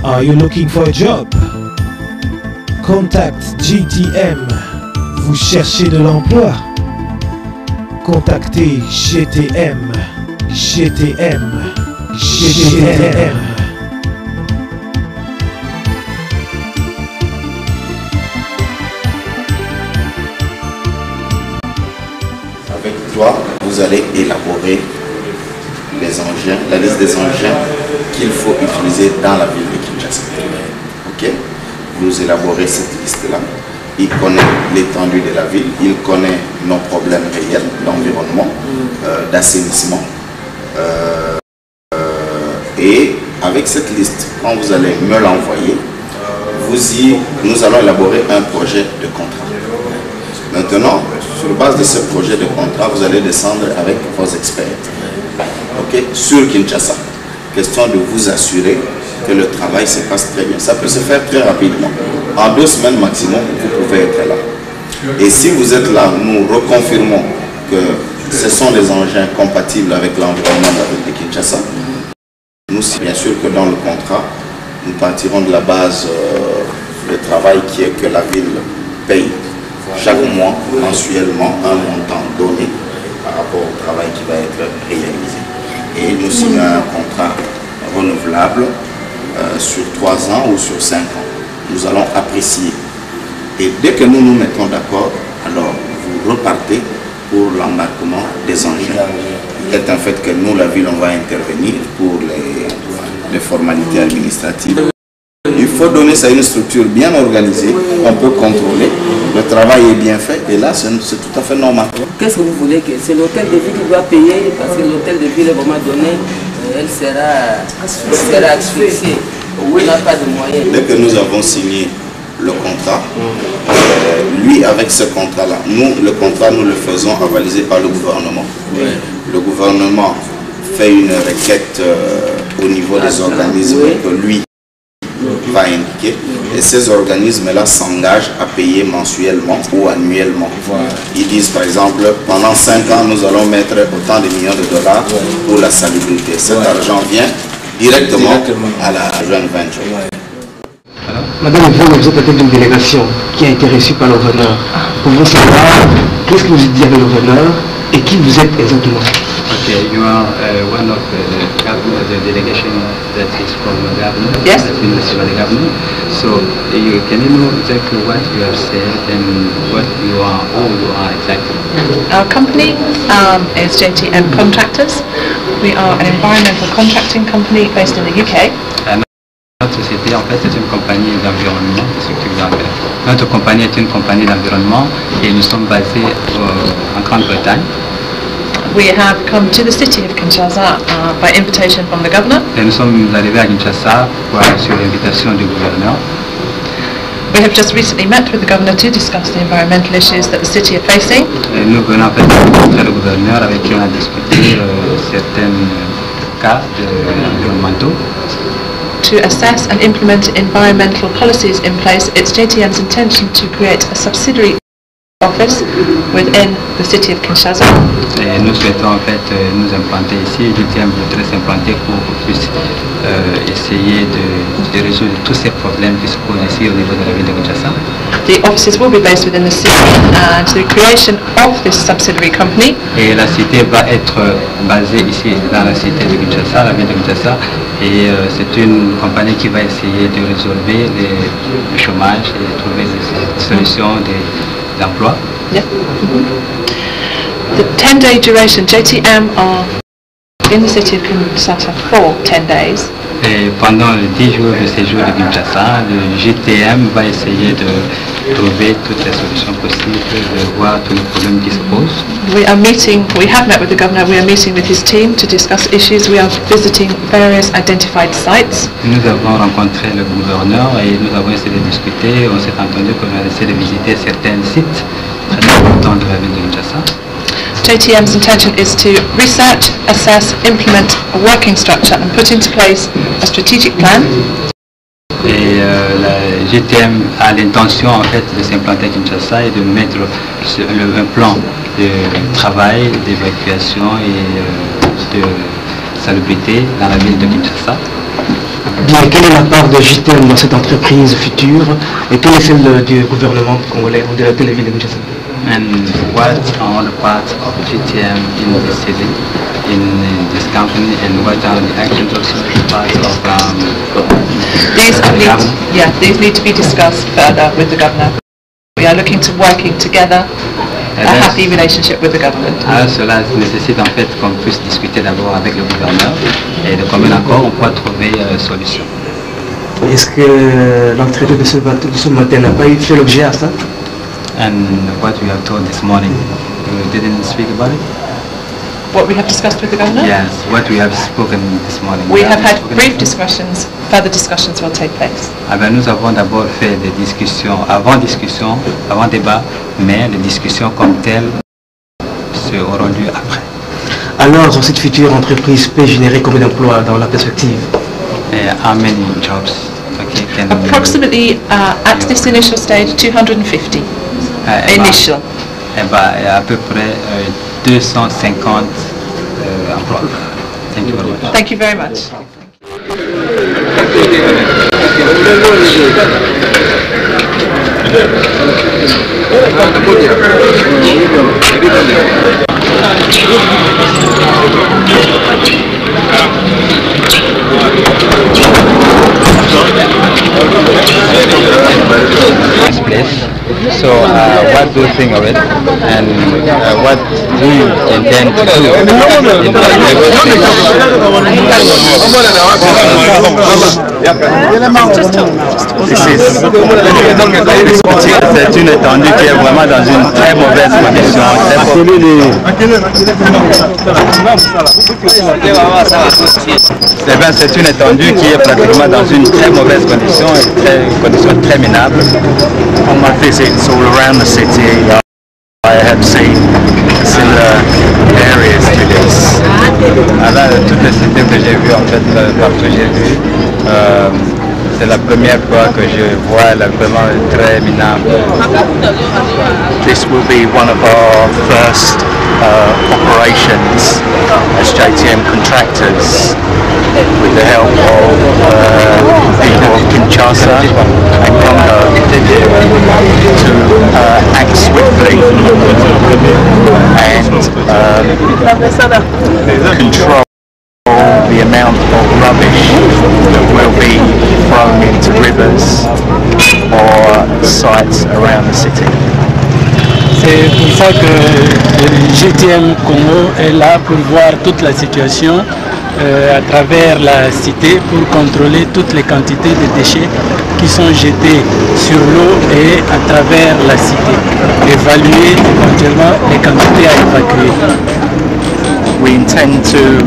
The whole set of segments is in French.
Are you looking for a job? Contact GTM. Vous cherchez de l'emploi? Contactez GTM. GTM. GTM. Avec toi, vous allez élaborer les engins, la liste des engins qu'il faut utiliser dans la ville de Kinshasa. Ok? Vous élaborez cette liste-là. Il connaît l'étendue de la ville, il connaît nos problèmes réels d'environnement, d'assainissement. Et avec cette liste, quand vous allez me l'envoyer, nous allons élaborer un projet de contrat. Maintenant, sur base de ce projet de contrat, vous allez descendre avec vos experts. Okay? Sur Kinshasa. Question de vous assurer que le travail se passe très bien. Ça peut se faire très rapidement. En 2 semaines maximum, vous pouvez être là. Et si vous êtes là, nous reconfirmons que ce sont des engins compatibles avec l'environnement de la ville de Kinshasa. Nous, bien sûr que dans le contrat, nous partirons de la base de travail qui est que la ville paye chaque mois, mensuellement, un montant donné par rapport au travail qui va être réalisé. Et nous signons un contrat renouvelable sur 3 ans ou sur 5 ans. Nous allons apprécier. Et dès que nous nous mettons d'accord, alors vous repartez pour l'embarquement des engins. C'est un fait que nous, la ville, on va intervenir pour les formalités administratives. Il faut donner ça à une structure bien organisée, on peut contrôler, le travail est bien fait et là c'est tout à fait normal. Qu'est-ce que vous voulez que c'est l'hôtel de ville qui doit payer parce que l'hôtel de ville, à un moment donné, elle sera asphyxiée. On n'a pas de moyens. Dès que nous avons signé le contrat, lui avec ce contrat-là, le contrat nous le faisons avaliser par le gouvernement. Le gouvernement fait une requête au niveau des organismes que lui va indiquer et ces organismes-là s'engagent à payer mensuellement ou annuellement. Ils disent par exemple, pendant 5 ans, nous allons mettre autant de millions de dollars pour la salubrité. Cet argent vient directement à la joint venture. Madame Yvonne, vous êtes la tête d'une délégation qui a été reçue par le gouverneur. Pouvons savoir qu'est-ce que vous dites avec le gouverneur et qui vous êtes exactement? Okay, you are one of the delegation that is from the government. Yes. That's been received by the government. So, can you know exactly what you have said and what you are, who you are exactly? Our company is JTM Contractors. We are an environmental contracting company based in the UK. Notre société, en fait, c'est une compagnie d'environnement. Notre compagnie est une compagnie d'environnement et nous sommes basés en Grande-Bretagne. We have come to the city of Kinshasa by invitation from the governor. Et nous sommes arrivés à Kinshasa sur l'invitation du gouverneur. We have just recently met with the governor to discuss the environmental issues that the city are facing. Et nous venons en fait rencontrer le gouverneur avec qui on a discuté certains cas environnementaux. To assess and implement environmental policies in place, it's JTM's intention to create a subsidiary office within the city of Kinshasa. Et nous souhaitons en fait nous implanter ici. JTM voudrait s'implanter pour qu'on puisse essayer de résoudre tous ces problèmes qui se posent ici au niveau de la ville de Kinshasa. The offices will be based within the city and the creation of this subsidiary company. Et la cité va être basée ici dans la cité de Kinshasa, la ville de Kinshasa. Et c'est une compagnie qui va essayer de résoudre le chômage et de trouver des solutions d'emploi. Yeah. The 10-day duration, JTM are in the city of Kinshasa for 10 days. Et pendant les 10 jours de séjour de Kinshasa, le GTM va essayer de trouver toutes les solutions possibles, de voir tous les problèmes qui se posent. We have met with the governor, we are meeting with his team to discuss issues, we are visiting various identified sites. Nous avons rencontré le gouverneur et nous avons essayé de discuter, on s'est entendu qu'on va essayer de visiter certains sites très importants de la ville de Kinshasa. JTM's intention is to research, assess, implement a working structure and put into place a strategic plan. Et la GTM a l'intention en fait de s'implanter à Kinshasa et de mettre un plan de travail, d'évacuation et de salubrité dans la ville de Kinshasa. mais quelle est la part de JTM dans cette entreprise future et quelle est celle du gouvernement congolais ou de la télévision de Kinshasa? And what are the parts of GTM in the city, in this company, and what are the actions of parts of these need to be discussed further with the governor. We are looking to working together, a happy relationship with the government. Alors cela nécessite en fait qu'on puisse discuter d'abord avec le gouverneur et de combien encore on pourra trouver solution. Est-ce que l'entrée de ce matin n'a pas fait l'objet à ça? And what we have told this morning, you didn't speak about it? What we have discussed with the governor? Yes, what we have spoken this morning. We have had brief discussions, further discussions will take place. Ah ben, nous avons d'abord fait des discussions, avant débat, mais les discussions comme telles seront lieu après. Alors, cette future entreprise peut générer combien d'emplois dans la perspective? How many jobs? Okay, approximately at this initial stage, 250. Initial. À peu près 250 emplois. Thank you very much. Thank you very much. So what do you think of it, and what do you intend to do in C'est une étendue qui est vraiment dans une très mauvaise condition. C'est une étendue qui est pratiquement dans une très mauvaise condition, une condition très minable. On my visits all around the city, I have seen similar areas to this. Alors, toutes les cités que j'ai vues, en fait, partout j'ai vu, c'est la première fois que je vois vraiment très minable. This will be one of our first operations as JTM contractors, with the help of people of Kinshasa and Congo, to act swiftly and control the amount of rubbish that will be thrown into rivers or sites around the city. C'est pour ça que le GTM Congo est là pour voir toute la situation à travers la cité, pour contrôler toutes les quantités de déchets qui sont jetés sur l'eau et à travers la cité, évaluer éventuellement les quantités à évacuer. We intend to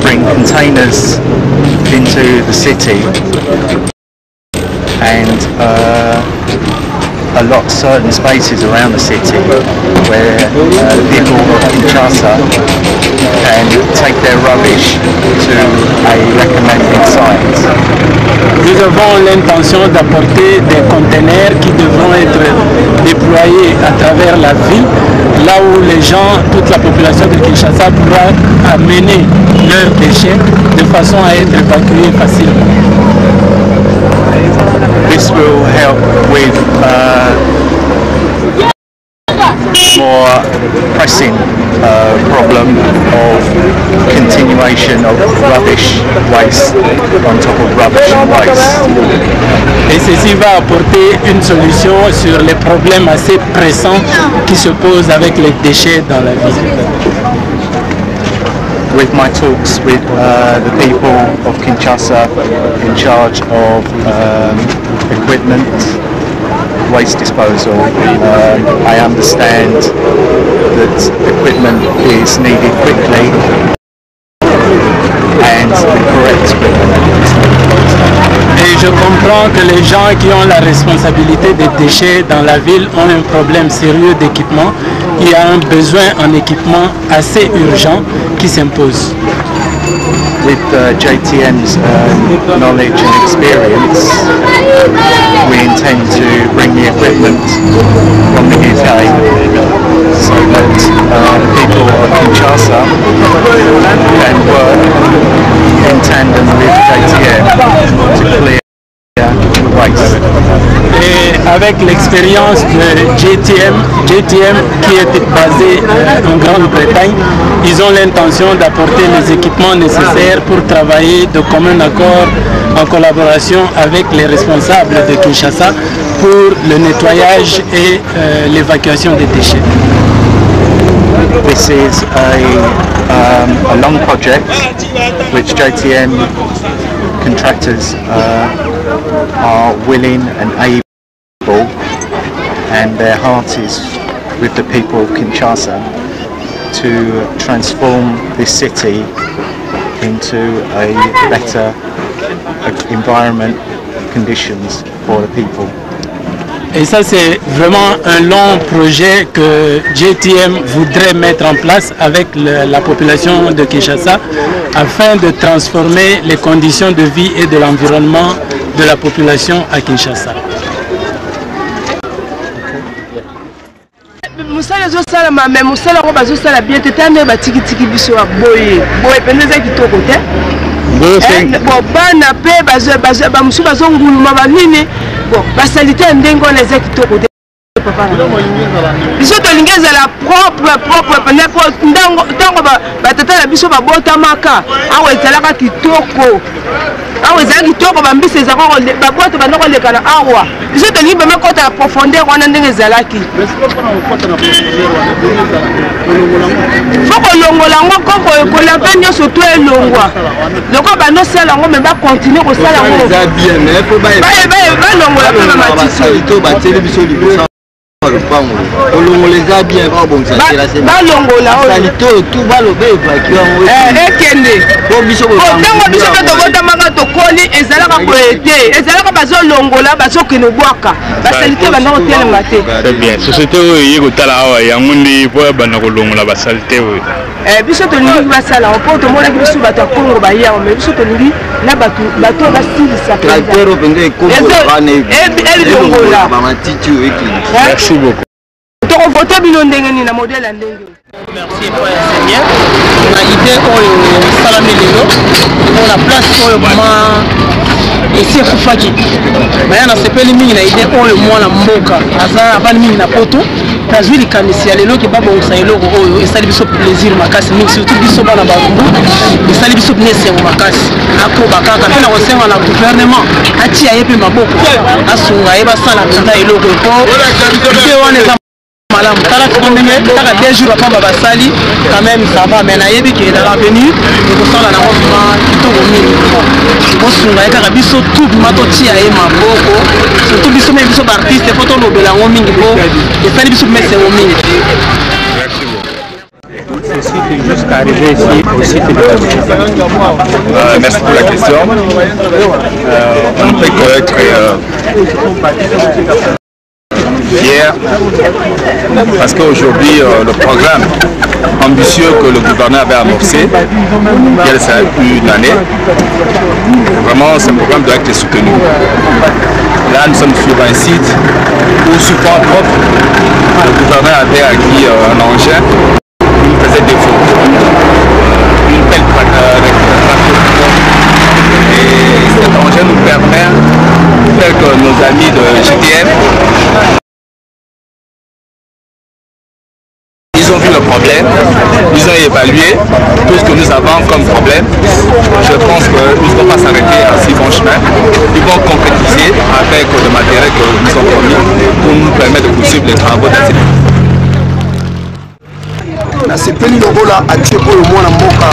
bring containers into the city and allot certain spaces around the city where people of Kinshasa can take their rubbish to a recommended site. Nous avons l'intention d'apporter des conteneurs qui devront être déployés à travers la ville, là où les gens, toute la population de Kinshasa pourra amener leurs déchets de façon à être évacués facilement. This will help with more pressing problem of continuation of rubbish waste on top of rubbish waste. Et ceci va apporter une solution sur les problèmes assez pressants qui se posent avec les déchets dans la ville. With my talks with the people of Kinshasa in charge of equipment, waste disposal, I understand that equipment is needed quickly and the correct equipment. Et je comprends que les gens qui ont la responsabilité des déchets dans la ville ont un problème sérieux d'équipement. Il y a un besoin en équipement assez urgent qui s'impose. With JTM's knowledge and experience, we intend to bring the equipment from the UK so that the people of Kinshasa can work in tandem with JTM avec l'expérience de GTM qui est basé en Grande-Bretagne. Ils ont l'intention d'apporter les équipements nécessaires pour travailler de commun accord en collaboration avec les responsables de Kinshasa pour le nettoyage et l'évacuation des déchets. This is a long project which JTM contractors are willing and able, and their heart is with the people of Kinshasa to transform this city into a better environment conditions for the people. Et ça, c'est vraiment un long projet que JTM voudrait mettre en place avec la population de Kinshasa afin de transformer les conditions de vie et de l'environnement de la population à Kinshasa. Musala zo sala ma mais musala ko bazo sala bien tetane ba tiki tiki biso boye pendeza kitoko te bon bana pe bazo ba musu bazo nguluma ba nini bon basalite ndengo na za kitoko te papa biso to lingeza la propre ndango ba tata la biso ba botamaka awa etalaka kitoko awa ezalaki kitoko bambisi ezako babote bandoko lekana awa biso tolingi bama kota ya profondeur wana ndenge ezalaki fo kolongola yango koko ekola mpe nyonso to elongwa loko banosala yango me bakontinue kosala yango balongola mpe bamatiti balongola ekende ntango biso mpe tobotamaka tokoli ezalaka koete ezalaka bazolongola bazokende bwaka basalite banda kotelema te. Société oyo eye kotala awa yango nde mpo banda kolongola basalite oyo biso tolingi basala mpo tomonaki biso bato ya Kongo bayawa me biso tolingi na bato basilisa elongola. Merci beaucoup. Tokovote bino ndenge nini na modèle ya ndenge. Merci pour Seigneur. On a idée oyo salami lelo pour la place oyo mama esi fufaki. Baya na sepeli mingi na idée oyo mwana mboka aza abali mingi na poto. Tazwi likanisi ya lelo ke babongisa eloko oyo esali biso plaisir makasi mingi surtout biso bana balumbu esali biso esengo makasi akoba kaka mpe na kosenga na gouvernement atia ye mpe maboko asunga ye basala mpenza eloko po mpe wana eza malamu tala tuko ndenge taka 2 jours apamba basali quand même ça va mais nayebi ke dans l'avenir ekosala nango vraiment kitoko mingi kosunga ye kaka biso tout bima totia ye maboko surtout biso me biso baartiste fo tolobela yango mingi po esali biso mesengo mingi. Ceci est juste arrivé ici au site de la merci pour la question. On peut être fier parce qu'aujourd'hui le programme ambitieux que le gouverneur avait amorcé il y a une année, vraiment ce programme doit être soutenu. Là nous sommes sur un site où sous fonds propres le gouverneur avait acquis un engin qui nous faisait défaut, une belle et cet engin nous permet, tel que nos amis de GTM, ils ont vu le problème, ils ont évalué tout ce que nous avons comme problème. Je pense qu'ils ne vont pas s'arrêter à si bon chemin. Ils vont concrétiser avec le matériel que nous avons fourni pour nous permettre de poursuivre les travaux d'assainissement. Na sepeli lokola atie oyo mwana mboka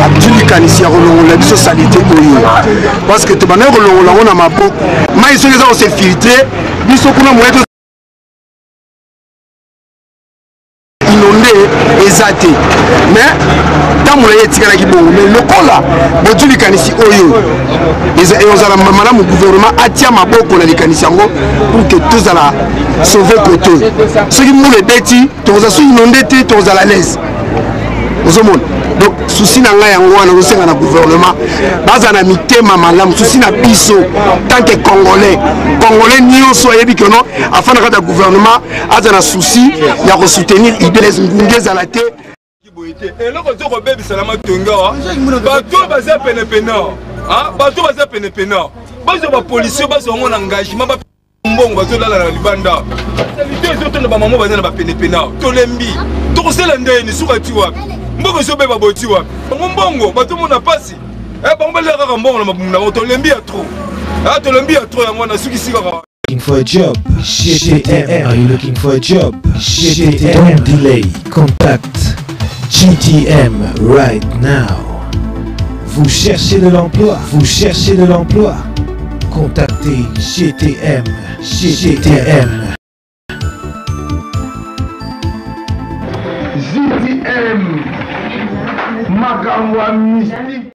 atulikanisi ya kolongola biso salite oyo parce que tobanda kolongola ngo na maboko mai soki eza kose filtre biso kuna moyeto inonde eza te mais ntambola ye etikalaki bongo mais lokola botulikanisi oyo ezala malamu gouvernement atia maboko na likanisi yango pour que tozala sauver koto soki mbula ebeti tokozala so inonde te tokozala lese ozomona donc souci na ngai yango wana ozosenga na gouvernement baza na mitema malamu souci na biso tant que congolais nyonso ayebi ke no afanda kata gouvernement aza na souci ya kosoutenir idées ngunge ezala te eloko nzoko obebisala matonga bato baza penepena bato baza penepena bazwa bapolisier bazwa ngo na engagement mbongo bazolala na libanda salite ezotonda bamamo baza na bapenepena tolembi tokosala ndeni suka ti wapi mbongo ezobeba boti wapi bango mbongo batomona pasi bango balela kaka mbongo na mabumu na bango tolembi ya tro tolembi ya tro yango wana sukisi kaka. Looking for a job? GTM. Are you looking for a job? GTM. Don't delay. Contact GTM right now. Vous cherchez de l'emploi? Vous cherchez de l'emploi? Contactez GTM. GTM. GTM. Makamwa mystique.